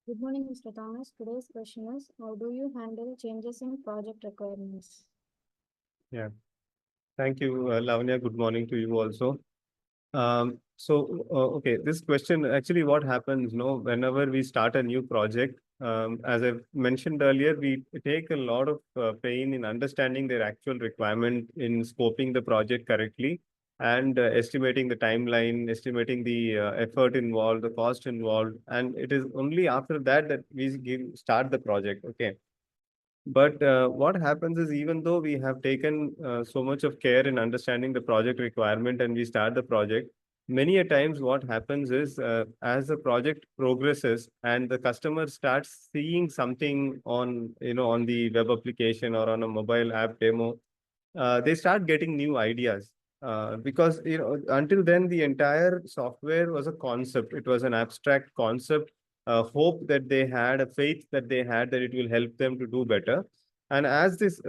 Good morning, Mr. Thomas. Today's question is, how do you handle changes in project requirements? Yeah, thank you, Lavanya. Good morning to you also. Okay, this question actually what happens, whenever we start a new project, as I've mentioned earlier, we take a lot of pain in understanding their actual requirement, in scoping the project correctly, and estimating the timeline, estimating the effort involved, the cost involved, and it is only after that that we start the project. Okay. But what happens is, even though we have taken so much of care in understanding the project requirement and we start the project, many a times what happens is, as the project progresses and the customer starts seeing something on, on the web application or on a mobile app demo, they start getting new ideas. Because, until then, the entire software was a concept. It was an abstract concept, a hope that they had, a faith that they had that it will help them to do better. And as this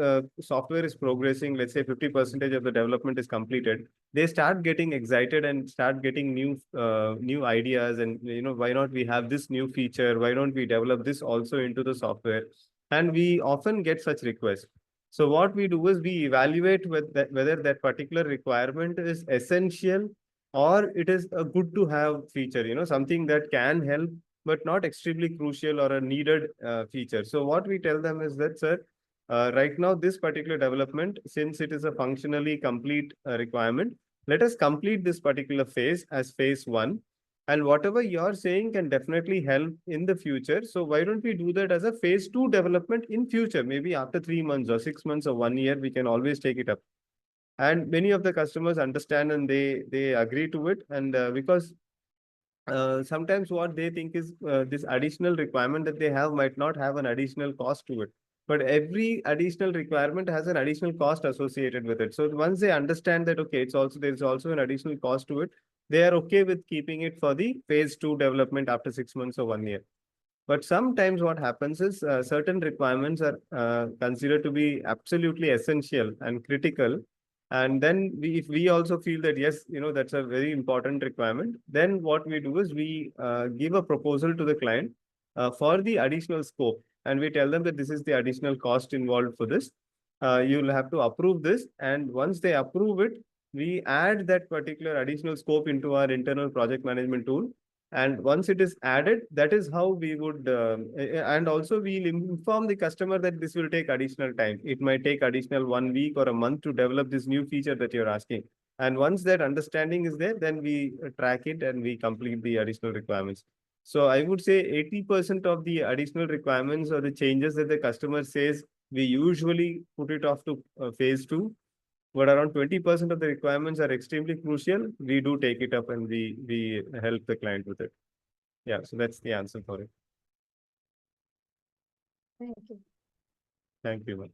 software is progressing, let's say 50% of the development is completed, they start getting excited and start getting new ideas. And, why not we have this new feature? Why don't we develop this also into the software? And we often get such requests. So what we do is we evaluate whether that particular requirement is essential or it is a good to have feature, something that can help, but not extremely crucial or a needed feature. So what we tell them is that, sir, right now, this particular development, since it is a functionally complete requirement, let us complete this particular phase as phase one. And whatever you're saying can definitely help in the future. So why don't we do that as a phase two development in future? Maybe after 3 months or 6 months or 1 year, we can always take it up. And many of the customers understand and they agree to it. And because sometimes what they think is, this additional requirement that they have might not have an additional cost to it. But every additional requirement has an additional cost associated with it. So once they understand that, okay, there's also an additional cost to it, they are okay with keeping it for the phase two development after 6 months or 1 year. But sometimes what happens is, certain requirements are considered to be absolutely essential and critical. And then if we also feel that, yes, that's a very important requirement, then what we do is we give a proposal to the client for the additional scope. And we tell them that this is the additional cost involved for this. You'll have to approve this. And once they approve it, we add that particular additional scope into our internal project management tool. And once it is added, that is how we would, and also we'll inform the customer that this will take additional time. It might take additional 1 week or a month to develop this new feature that you're asking. And once that understanding is there, then we track it and we complete the additional requirements. So I would say 80% of the additional requirements or the changes that the customer says, we usually put it off to phase two. But around 20% of the requirements are extremely crucial. We do take it up and we help the client with it. Yeah, so that's the answer for it. Thank you. Thank you.